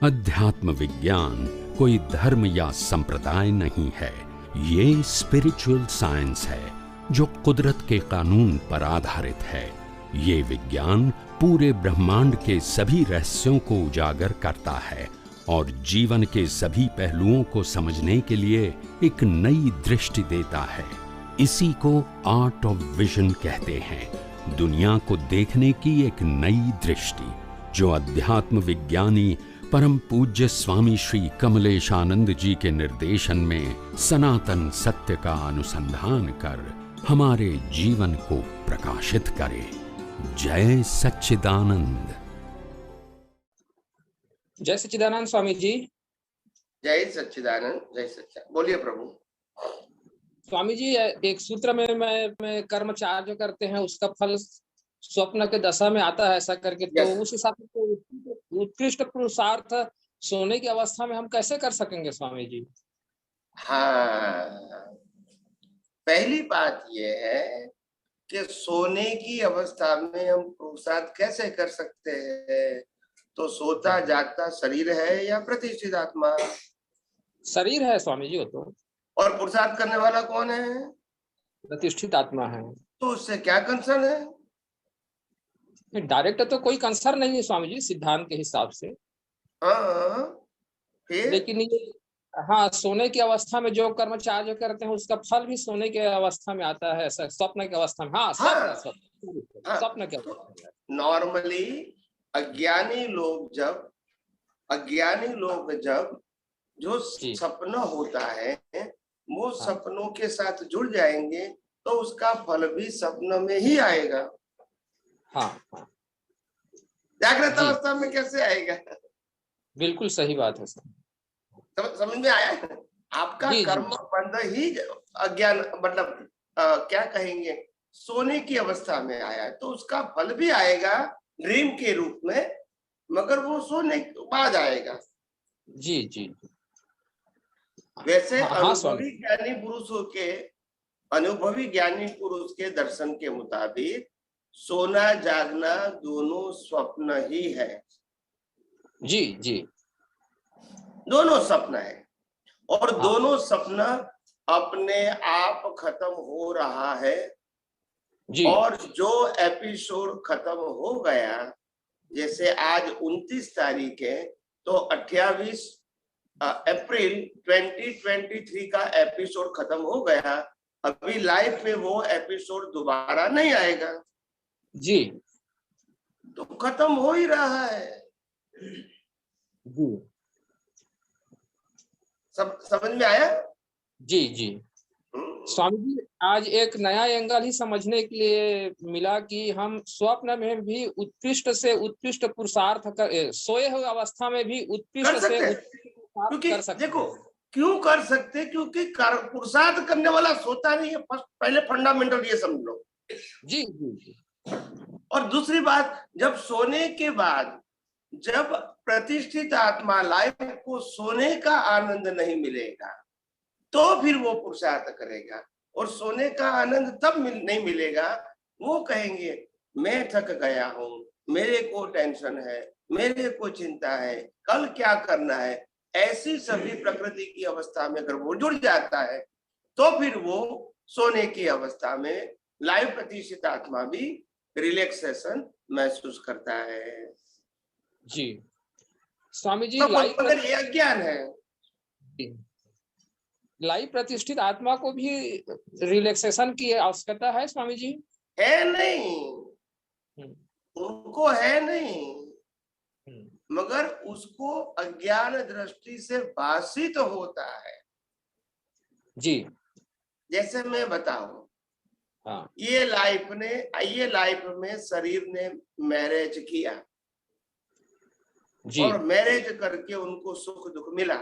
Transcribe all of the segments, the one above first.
अध्यात्म विज्ञान कोई धर्म या संप्रदाय नहीं है, ये स्पिरिचुअल साइंस है जो कुदरत के कानून पर आधारित है। ये विज्ञान पूरे ब्रह्मांड के सभी रहस्यों को उजागर करता है और जीवन के सभी पहलुओं को समझने के लिए एक नई दृष्टि देता है। इसी को आर्ट ऑफ विजन कहते हैं, दुनिया को देखने की एक नई दृष्टि, जो अध्यात्म विज्ञानी परम पूज्य स्वामी श्री कमलेशानंद जी के निर्देशन में सनातन सत्य का अनुसंधान कर हमारे जीवन को प्रकाशित करे। जय सच्चिदानंद। जय सच्चिदानंद स्वामी जी। जय सच्चिदानंद। जय सच्चिदानंद। बोलिए प्रभु। स्वामी जी, एक सूत्र में मैं कर्मचार्य जो करते हैं उसका फल स्वप्न के दशा में आता है, ऐसा करके तो उस हिसाब से उत्कृष्ट पुरुषार्थ सोने की अवस्था में हम कैसे कर सकेंगे स्वामी जी? हाँ, पहली बात यह है कि सोने की अवस्था में हम पुरुषार्थ कैसे कर सकते हैं। तो सोता जागता शरीर है या प्रतिष्ठित आत्मा? शरीर है स्वामी जी वो तो। और पुरुषार्थ करने वाला कौन है? प्रतिष्ठित आत्मा है। तो उससे क्या कंसर्न है? डायरेक्ट तो कोई कंसर्न नहीं है स्वामी जी, सिद्धांत के हिसाब से। हाँ, फिर? लेकिन ये हाँ, सोने की अवस्था में जो कर्मचार्य करते हैं उसका फल भी सोने की अवस्था में आता है, स्वप्न की अवस्था में। हाँ, स्वप्न के अवस्था में। नॉर्मली अज्ञानी लोग जब जो सपना होता है वो सपनों के साथ जुड़ जाएंगे तो उसका फल भी सपनों में ही आएगा। हाँ। जागृत अवस्था में कैसे आएगा? बिल्कुल सही बात है सर। समझ में आया? आपका कर्म बंध ही अज्ञान मतलब क्या कहेंगे, सोने की अवस्था में आया है तो उसका फल भी आएगा ड्रीम के रूप में, मगर वो सोने के बाद आएगा। जी। वैसे अनुभवी ज्ञानी पुरुष के दर्शन के मुताबिक सोना जागना दोनों स्वप्न ही है। जी। दोनों सपना है और दोनों सपना अपने आप खत्म हो रहा है जी। और जो एपिसोड खत्म हो गया, जैसे आज 29 तारीख है तो 28 अप्रैल 2023 का एपिसोड खत्म हो गया। अभी लाइफ में वो एपिसोड दोबारा नहीं आएगा जी। तो खत्म हो ही रहा है जी। सब समझ में आया? जी। स्वामी जी, आज एक नया एंगल ही समझने के लिए मिला कि हम स्वप्न में भी उत्कृष्ट से उत्कृष्ट पुरुषार्थ सोए हुए अवस्था में भी उत्कृष्ट से उत्कृष्ट कर सकते। देखो क्यों कर सकते? क्योंकि पुरुषार्थ करने वाला सोता नहीं है। पहले फंडामेंटल ये समझ लो। जी। और दूसरी बात, जब सोने के बाद जब प्रतिष्ठित आत्मा लाइफ को सोने का आनंद नहीं मिलेगा तो फिर वो पुरुषार्थ करेगा, और सोने का आनंद तब नहीं मिलेगा, वो कहेंगे मैं थक गया हूँ, मेरे को टेंशन है, मेरे को चिंता है, कल क्या करना है। ऐसी सभी प्रकृति की अवस्था में अगर वो जुड़ जाता है तो फिर वो सोने की अवस्था में लाइव प्रतिष्ठित आत्मा भी रिलैक्सेशन महसूस करता है जी। स्वामी जी, तो मगर ये अज्ञान है। लाइव प्रतिष्ठित आत्मा को भी रिलैक्सेशन की आवश्यकता है स्वामी जी? है नहीं, उनको है नहीं, मगर उसको अज्ञान दृष्टि से भाषित होता है जी। जैसे मैं बताऊं, ये लाइफ में शरीर ने मैरिज किया जी। और मैरिज करके उनको सुख दुख मिला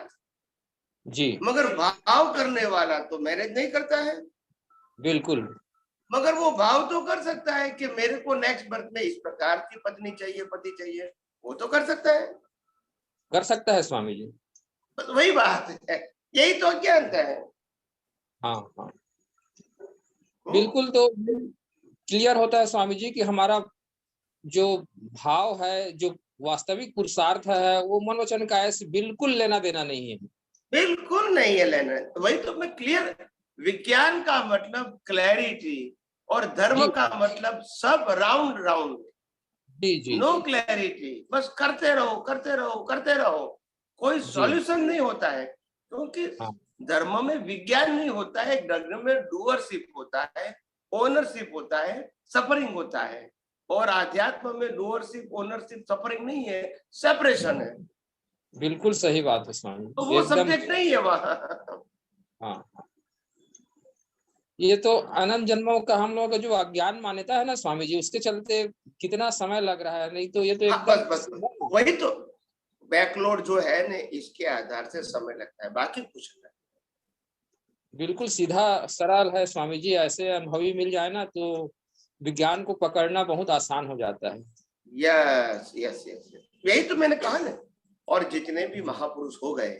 जी, मगर भाव करने वाला तो मैरिज नहीं करता है। बिल्कुल। मगर वो भाव तो कर सकता है कि मेरे को नेक्स्ट बर्थ में इस प्रकार की पत्नी चाहिए, पति चाहिए, वो तो कर सकता है। कर सकता है स्वामी जी। तो वही बात है, यही तो अज्ञानता है। हाँ। बिल्कुल, तो क्लियर होता है स्वामी जी कि हमारा जो भाव है, जो वास्तविक पुरुषार्थ है वो मन वचन काया से बिल्कुल लेना देना नहीं है। बिल्कुल नहीं है लेना। वही तो मैं क्लियर, विज्ञान का मतलब क्लैरिटी और धर्म जी का मतलब सब राउंड राउंड, जी जी नो जी क्लैरिटी, बस करते रहो करते रहो करते रहो, कोई जी सॉल्यूशन नहीं होता है। क्योंकि हाँ धर्म में विज्ञान नहीं होता है, धर्म में डूअरशिप होता है, ओनरशिप होता है, सफरिंग होता है। और आध्यात्म में डूअरशिप ओनरशिप सफरिंग नहीं है, सेपरेशन है। बिल्कुल सही बात है स्वामी, तो वो एकदम। सब्जेक्ट नहीं है वहां। हाँ, ये तो अनंत जन्मों का हम लोगों का जो अज्ञान मान्यता है ना स्वामी जी, उसके चलते कितना समय लग रहा है, नहीं तो ये तो हाँ, बस एकदम बस बस वही तो बैकलोड जो है ना, इसके आधार से समय लगता है, बाकी कुछ नहीं। बिल्कुल सीधा सरल है स्वामी जी। ऐसे अनुभवी मिल जाए ना तो विज्ञान को पकड़ना बहुत आसान हो जाता है। यस यस यस, यही तो मैंने कहा ना। और जितने भी महापुरुष हो गए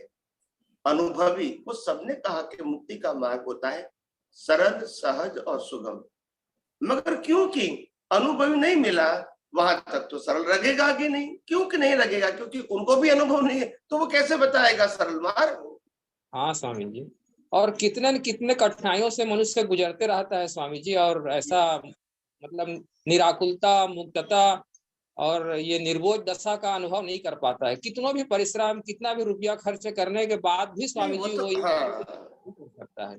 अनुभवी, वो सबने कहा कि मुक्ति का मार्ग होता है सरल, सहज और सुगम। मगर क्योंकि अनुभवी नहीं मिला, वहां तक तो सरल लगेगा कि नहीं? क्यों कि नहीं लगेगा? क्योंकि उनको भी अनुभव नहीं है, तो वो कैसे बताएगा सरल मार्ग? हाँ स्वामी जी, और कितने न कितने कठिनाइयों से मनुष्य गुजरते रहता है स्वामी जी, और ऐसा मतलब निराकुलता, मुक्तता और ये निर्बोध दशा का अनुभव नहीं कर पाता है। कितना भी परिश्रम, कितना भी रुपया खर्च करने के बाद भी नहीं, स्वामी वो जी तो वो ये हाँ, नहीं कर सकता है।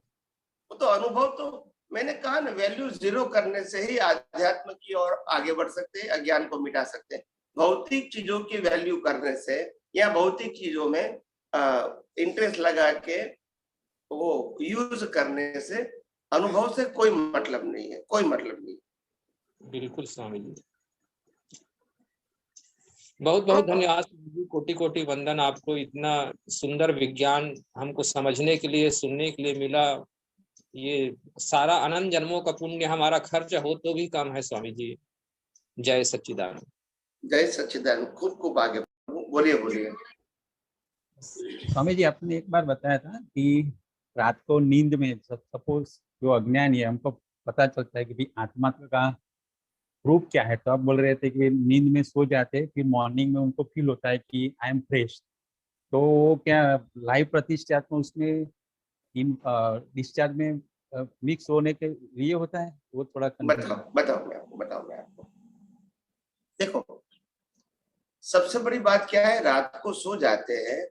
वो तो अनुभव तो मैंने कहा ना, वैल्यू जीरो करने से ही आध्यात्म की ओर आगे बढ़ सकते हैं, अज्ञान को मिटा सकते हैं। भौतिक चीजों की वैल्यू करने से या भौतिक चीजों में इंटरेस्ट लगा के वो यूज करने से अनुभव से कोई मतलब नहीं है, कोई मतलब नहीं। बिल्कुल स्वामी जी, बहुत बहुत तो धन्यवाद स्वामी जी, कोटि कोटि वंदन आपको। इतना सुंदर विज्ञान हमको समझने के लिए, सुनने के लिए मिला। ये सारा अनंत जन्मों का पुण्य हमारा खर्च हो तो भी कम है स्वामी जी। जय सच्चिदानंद। जय सच्चिदानंद। खूब खूब आगे बोलिए बोलिए। स्वामी जी, आपने एक बार बताया था कि रात को नींद में सपोज जो अज्ञानी है, हमको पता चलता है कि भी आत्मा का रूप क्या है, तो आप बोल रहे थे कि नींद में सो जाते हैं, फिर मॉर्निंग में उनको फील होता है कि आई एम फ्रेश। तो वो क्या लाइव प्रतिष्ठात्मा उसमें इन डिस्चार्ज में मिक्स होने के लिए होता है? वो थोड़ा बताओ बताओ मैं आपको देखो, सबसे बड़ी बात क्या है, रात को सो जाते हैं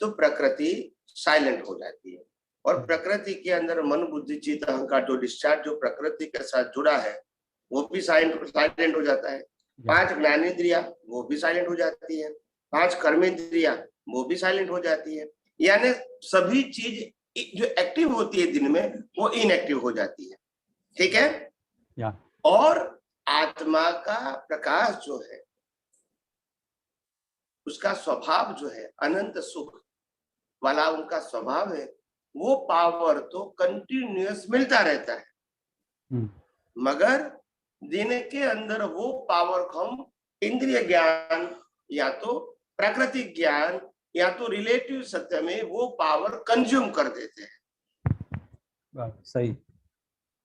तो प्रकृति साइलेंट हो जाती है। और प्रकृति के अंदर मन, बुद्धि, चित्त, अहंकार जो डिस्चार्ज जो प्रकृति के साथ जुड़ा है वो भी साइलेंट हो जाता है। 5 ज्ञानेंद्रिया वो भी साइलेंट हो जाती है, 5 कर्मेंद्रिया वो भी साइलेंट हो जाती है। यानी सभी चीज जो एक्टिव होती है दिन में वो इनएक्टिव हो जाती है। ठीक है। और आत्मा का प्रकाश जो है, उसका स्वभाव जो है अनंत सुख वाला उनका स्वभाव है, वो पावर तो कंटिन्यूअस मिलता रहता है। मगर दिन के अंदर वो पावर को हम इंद्रिय ज्ञान या तो प्राकृतिक ज्ञान या तो रिलेटिव सत्य में वो पावर कंज्यूम कर देते हैं। सही।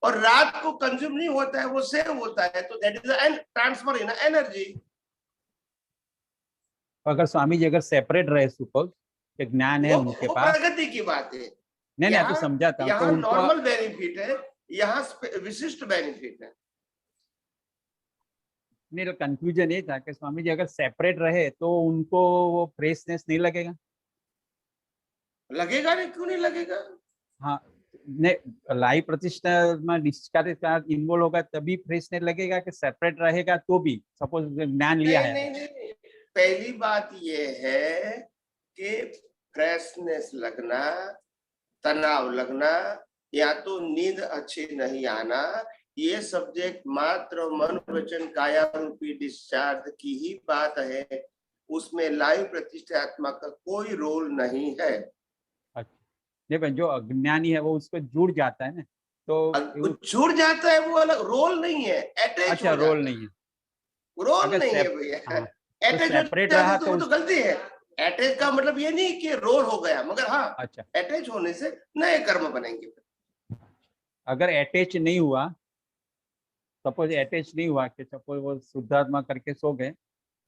और रात को कंज्यूम नहीं होता है, वो सेव होता है, तो that is an transfer in energy. अगर स्वामी जी अगर सेपरेट रहे, सपोज कि ज्ञान है उनके पास, प्रगति की बात है। नहीं आप तो समझा था, यहाँ तो उनको नॉर्मल बेनिफिट है, यहाँ विशिष्ट बेनिफिट है। नहीं, कंफ्यूजन ये था कि स्वामी जी अगर सेपरेट रहे तो उनको वो फ्रेशनेस नहीं लगेगा? लगेगा नहीं, क्यों नहीं लगेगा? हाँ, नहीं लाइव प्रतिष्ठा में डिस्चार्ज का इन्वॉल्व होगा तभी फ्रेशनेस लगेगा, कि सेपरेट रहेगा तो भी? सपोज ज्ञान लिया है। नहीं, पहली बात ये है कि फ्रेशनेस लगना, तनाव लगना या तो नींद अच्छी नहीं आना, ये सब्जेक्ट मात्र मन वचन काया रूपी डिस्चार्ज की ही बात है। उसमें लाइव प्रतिष्ठा आत्मा का कोई रोल नहीं है। अच्छा, जो अज्ञानी है वो उसको जुड़ जाता है ना, तो जुड़ जाता है, वो अलग रोल नहीं है, अटैच। अच्छा, रोल नहीं है, रोल नहीं है भैया। अटैच सेपरेट रहा तो वो गलती है। अटैच का मतलब ये नहीं कि रोल हो गया, मगर हाँ अच्छा, अटैच होने से नए कर्म बनेंगे। अगर अटैच नहीं हुआ, सपोज अटैच नहीं हुआ कि सपोज वो शुद्धात्मा करके सो गए,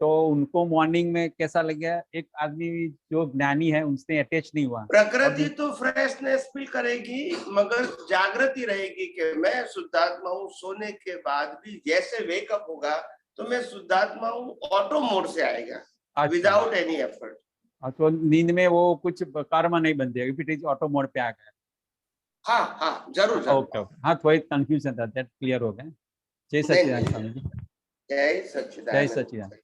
तो उनको मॉर्निंग में कैसा लगे? एक आदमी जो ज्ञानी है उनसे अटैच नहीं हुआ, प्रकृति तो फ्रेशनेस फील करेगी, मगर जागृति रहेगी कि मैं शुद्धात्मा हूँ। सोने के बाद भी जैसे वेकअप होगा तो मैं शुद्धात्मा हूँ, ऑटो मोड से आएगा, विदाउट एनी एफर्ट। तो नींद में वो कुछ कर्म नहीं बनते, if it is auto mode पे आ गया। हाँ हाँ जरूर जरूर। ओके ओके, हाँ थोड़ी कंफ्यूजन था, दैट क्लियर हो गया। जय सच्चिदानंद स्वामी जी। जय सच्चिदानंद। जय सच्चिदानंद।